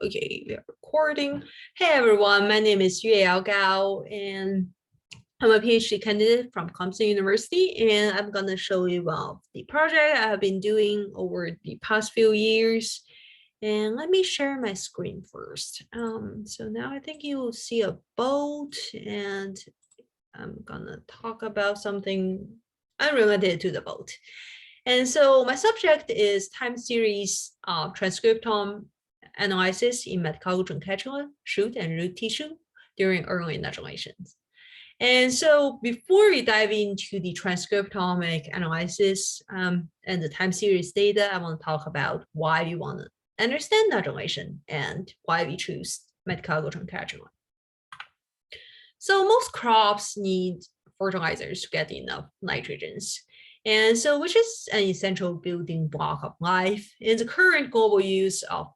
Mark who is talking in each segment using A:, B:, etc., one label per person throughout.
A: Okay, we are recording. Hey everyone, my name is Yueyao, and I'm a PhD candidate from Clemson University, and I'm gonna show you one of the project I have been doing over the past few years. And let me share my screen first. So now I think you will see a boat, and I'm gonna talk about something unrelated to the boat. And so my subject is time series transcriptome analysis in Medicago truncatula, shoot and root tissue during early nodulations. And so before we dive into the transcriptomic analysis and the time series data, I want to talk about why we want to understand nodulation and why we choose Medicago truncatula. So most crops need fertilizers to get enough nitrogens. And so which is an essential building block of life. In the current global use of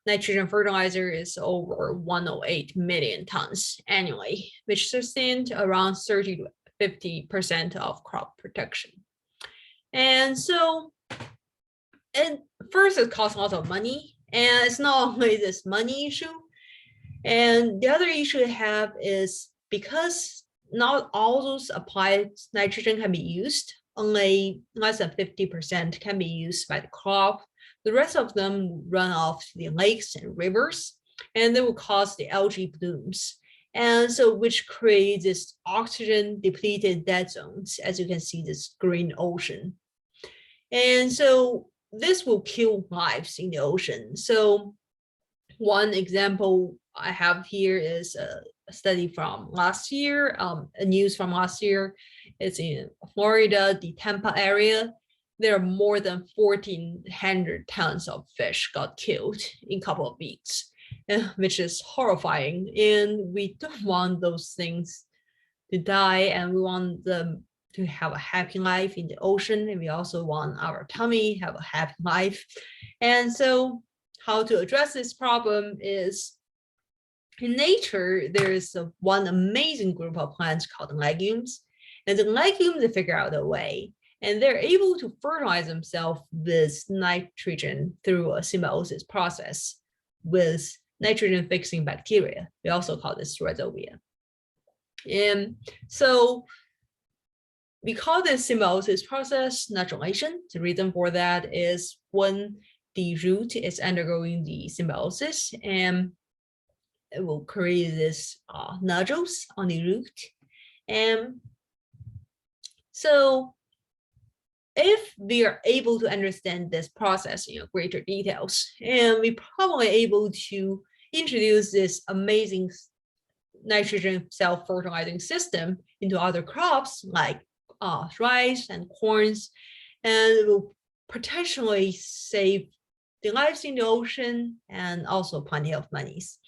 A: nitrogen fertilizer is over 108 million tons annually, which sustained around 30 to 50% of crop production. And so, and first it costs a lot of money, and it's not only this money issue. And the other issue I have is because not all those applied nitrogen can be used, only less than 50% can be used by the crop. The rest of them run off to the lakes and rivers, and they will cause the algae blooms. And so which creates this oxygen depleted dead zones, as you can see this green ocean. And so this will kill lives in the ocean. So one example I have here is a study from last year, news from last year. It's in Florida, the Tampa area. There are more than 1,400 tons of fish got killed in a couple of weeks, which is horrifying. And we don't want those things to die, and we want them to have a happy life in the ocean. And we also want our tummy to have a happy life. And so how to address this problem is, in nature, there is one amazing group of plants called legumes. And the legumes, they figure out a way. And they're able to fertilize themselves with nitrogen through a symbiosis process with nitrogen-fixing bacteria. We also call this rhizobia. And so we call this symbiosis process nodulation. The reason for that is when the root is undergoing the symbiosis, and it will create this nodules on the root. And so if we are able to understand this process in greater details, and we're probably able to introduce this amazing nitrogen self-fertilizing system into other crops like rice and corns, and it will potentially save the lives in the ocean and also plenty of monies.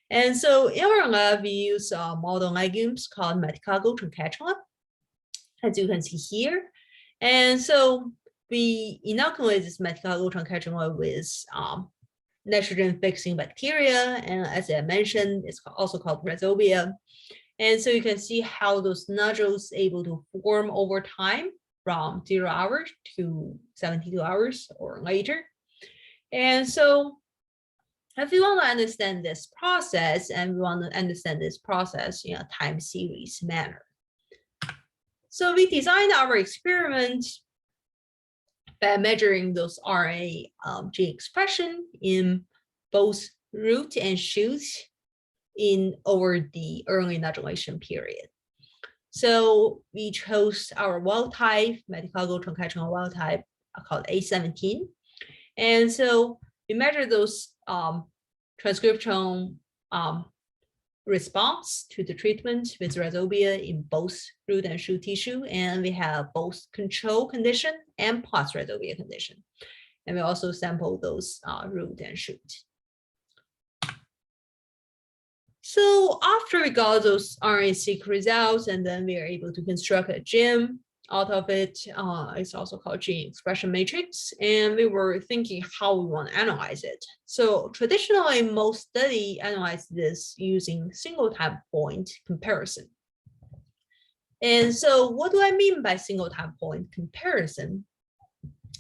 A: And so in our lab, we use model legumes called Medicago truncatula, as you can see here. And so we inoculate this Medicago truncatula with nitrogen-fixing bacteria, and as I mentioned, it's also called rhizobia. And so you can see how those nodules able to form over time from 0 hours to 72 hours or later. And so if you want to understand this process, and we want to understand this process in a time series manner. So we designed our experiment by measuring those RNA gene expression in both root and shoots in over the early nodulation period. So we chose our wild type, Medicago truncatula wild type, called A17. And so we measure those transcriptome response to the treatment with rhizobia in both root and shoot tissue, and we have both control condition and plus rhizobia condition. And we also sample those root and shoot. So after we got those RNA-seq results, and then we are able to construct a gene out of it. It's also called gene expression matrix, and we were thinking how we want to analyze it. So traditionally, most study analyze this using single time point comparison. And so what do I mean by single time point comparison?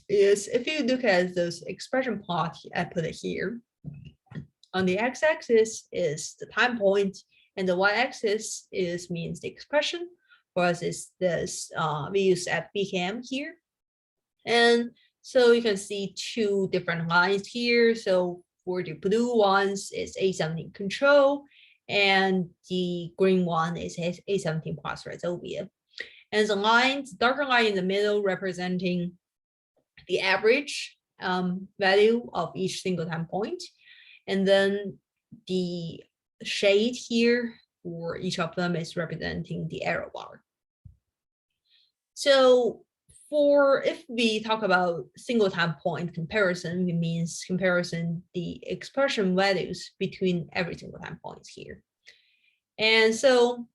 A: Is if you look at those expression plot I put it here, On the x-axis is the time point, and the y-axis means the expression. For us, is this we use FBKM here, and so you can see two different lines here. So for the blue ones is A17 control, and the green one is A17 plus rhizobia. And the line, the darker line in the middle, representing the average value of each single time point, and then the shade here for each of them is representing the error bar. So if we talk about single time point comparison, it means comparison the expression values between every single time points here. And so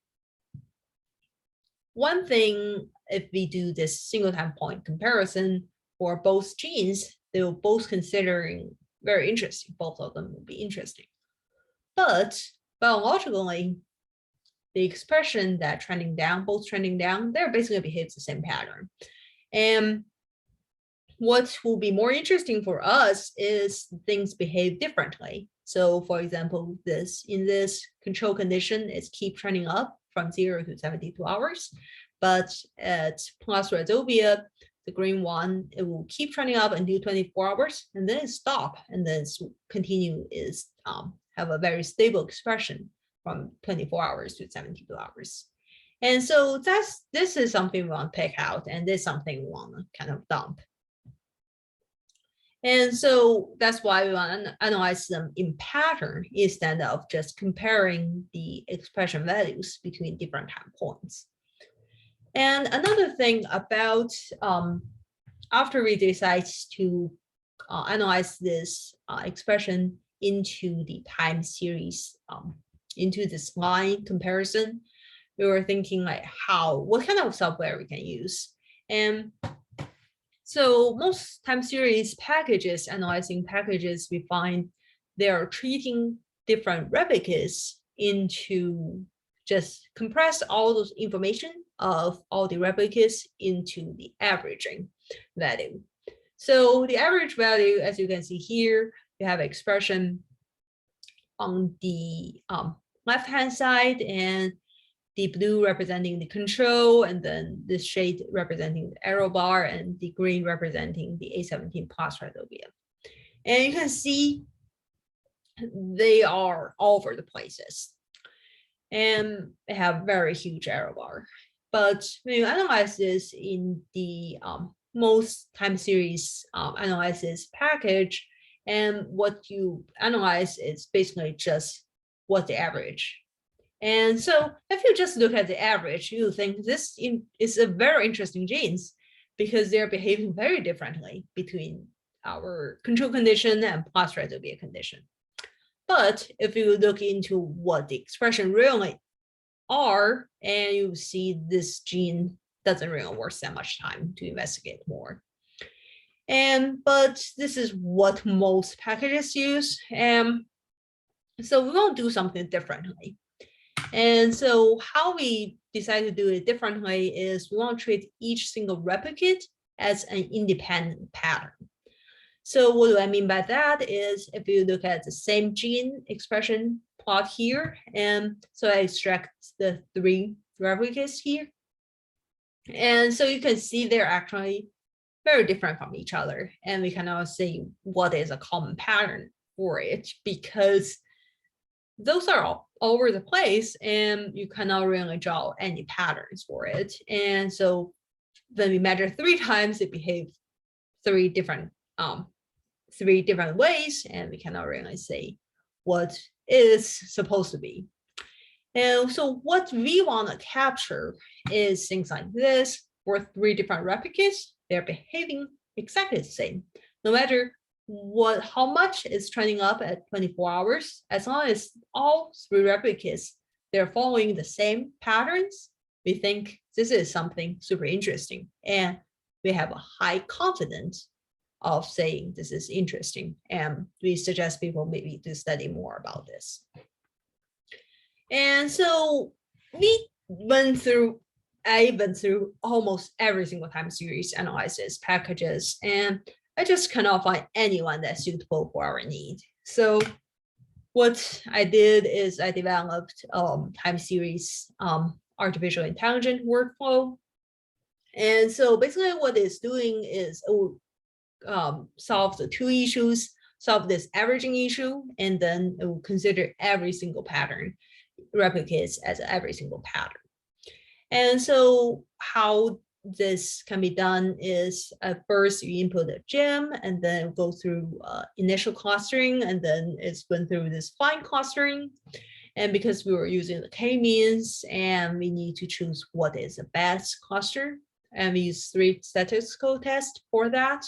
A: one thing, if we do this single time point comparison for both genes, they will both considering very interesting. Both of them will be interesting. But biologically, the expression that trending down, both trending down, they're basically behave the same pattern. And what will be more interesting for us is things behave differently. So for example, in this control condition, it's keep trending up from 0 to 72 hours. But at plus rhizobia, the green one, it will keep trending up until 24 hours, and then it stop, and then continue is have a very stable expression from 24 hours to 72 hours. And so this is something we want to pick out, and this is something we want to kind of dump. And so that's why we want to analyze them in pattern instead of just comparing the expression values between different time points. And another thing about after we decide to analyze this expression into the time series, into this line comparison, we were thinking like what kind of software we can use. And so most time series packages, analyzing packages, we find they are treating different replicates into just compress all those information of all the replicates into the averaging value. So the average value, as you can see here, you have expression on the left-hand side, and the blue representing the control, and then this shade representing the error bar, and the green representing the A17 plus rhizobia. And you can see they are all over the places, and they have very huge error bar. But when you analyze this in the most time series analysis package, and what you analyze is basically just what the average. And so if you just look at the average, you think this is a very interesting genes because they're behaving very differently between our control condition and plus rhizobia condition. But if you look into what the expression really are, and you see this gene doesn't really worth that much time to investigate more. But this is what most packages use. And so we want to do something differently. And so how we decide to do it differently is we want to treat each single replicate as an independent pattern. So what do I mean by that is if you look at the same gene expression plot here, and so I extract the 3 replicates here. And so you can see they're actually very different from each other. And we can also see what is a common pattern for it, because those are all over the place and you cannot really draw any patterns for it. And so when we measure 3 times, it behaves 3 different ways, and we cannot really say what is supposed to be. And so what we want to capture is things like this. For 3 different replicates, they're behaving exactly the same, no matter how much is trending up at 24 hours, as long as all 3 replicates, they're following the same patterns, we think this is something super interesting. And we have a high confidence of saying this is interesting. And we suggest people maybe to study more about this. And so I went through almost every single time series analysis packages, and I just cannot find anyone that's suitable for our need. So what I did is I developed time series artificial intelligence workflow. And so basically what it's doing is solve the two issues, solve this averaging issue, and then it will consider every single pattern, replicates as every single pattern. And so how this can be done is at first you input a gem and then go through initial clustering, and then it's went through this fine clustering. And because we were using the k-means and we need to choose what is the best cluster, and we use 3 statistical tests for that.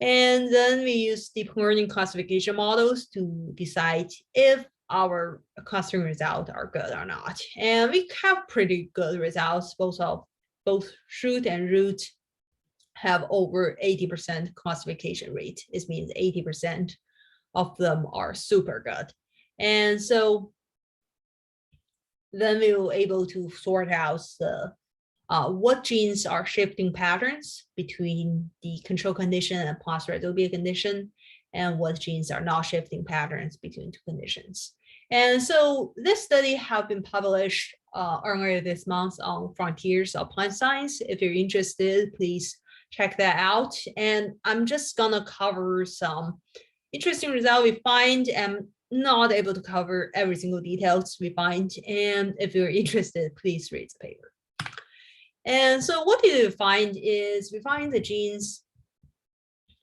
A: And then we use deep learning classification models to decide if our clustering results are good or not. And we have pretty good results. Both shoot and root have over 80% classification rate. It means 80% of them are super good. And so then we were able to sort out the what genes are shifting patterns between the control condition and plus residual condition, and what genes are not shifting patterns between two conditions. And so this study have been published earlier this month on Frontiers of Plant Science. If you're interested, please check that out. And I'm just gonna cover some interesting results we find, and not able to cover every single details we find. And if you're interested, please read the paper. And so what did we find is we find the genes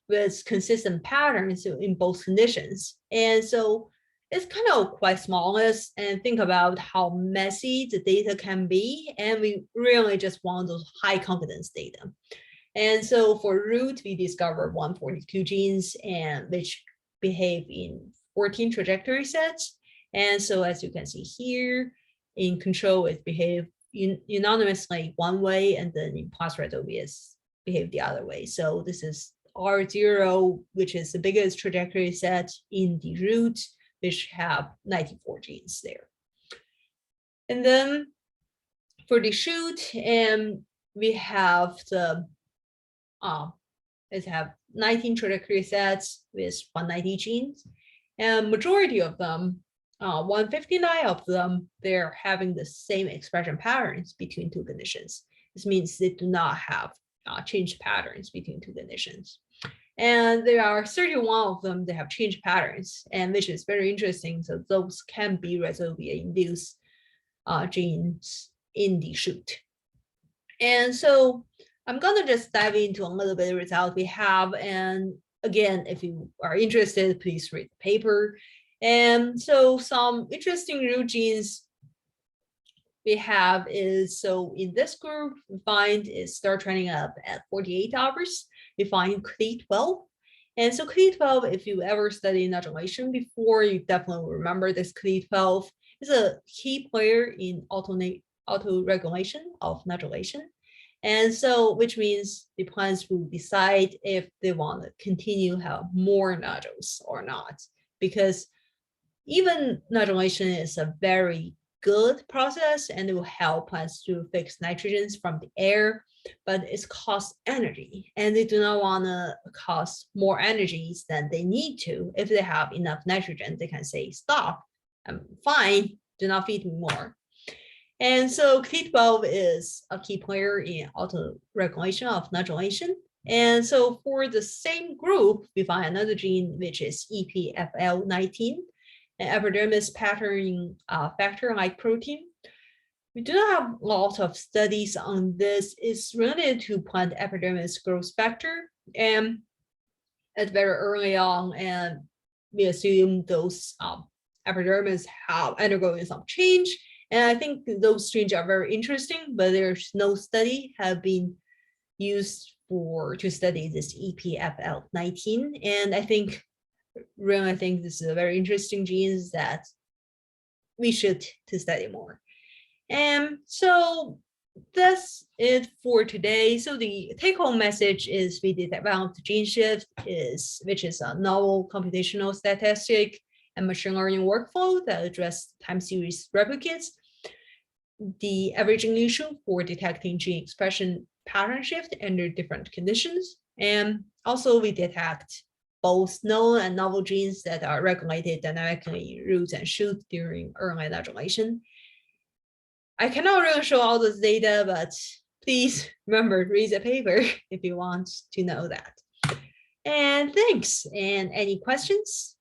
A: with consistent patterns in both conditions. And so it's kind of quite smallest, and think about how messy the data can be. And we really just want those high confidence data. And so for root, we discovered 142 genes and which behave in 14 trajectory sets. And so as you can see here, in control, it behaves unanimously one way, and then in plus residual behave the other way. So this is R0, which is the biggest trajectory set in the root, which have 94 genes there. And then for the shoot, and we have the it have 19 trajectory sets with 190 genes, and majority of them, 159 of them, they're having the same expression patterns between two conditions. This means they do not have changed patterns between two conditions. And there are 31 of them that have changed patterns, and which is very interesting. So those can be residually induced genes in the shoot. And so I'm gonna just dive into a little bit of results we have. And again, if you are interested, please read the paper. And so some interesting root genes we have is, so in this group, we find is start training up at 48 hours. We find Cl12. And so Cl12, if you ever studied nodulation before, you definitely remember this. Cl12 is a key player in auto-regulation of nodulation. And so, which means the plants will decide if they want to continue have more nodules or not, because even nodulation is a very good process and it will help plants to fix nitrogens from the air, but it costs energy, and they do not want to cost more energies than they need to. If they have enough nitrogen, they can say, stop, I'm fine, do not feed me more. And so Cl12 is a key player in auto-regulation of nodulation. And so for the same group, we find another gene, which is EPFL19, an epidermis patterning factor-like protein. We do not have lots of studies on this. It's related to plant epidermis growth factor, and it's very early on, and we assume those epidermis have undergone some change. And I think those genes are very interesting, but there's no study have been used to study this EPFL19. And I think this is a very interesting gene that we should to study more. And so that's it for today. So the take-home message is we developed gene shift, which is a novel computational statistic and machine learning workflow that address time series replicates, the averaging issue for detecting gene expression pattern shift under different conditions. And also we detect both known and novel genes that are regulated dynamically in roots and shoots during early nodulation. I cannot really show all this data, but please remember, read the paper if you want to know that. And thanks. And any questions?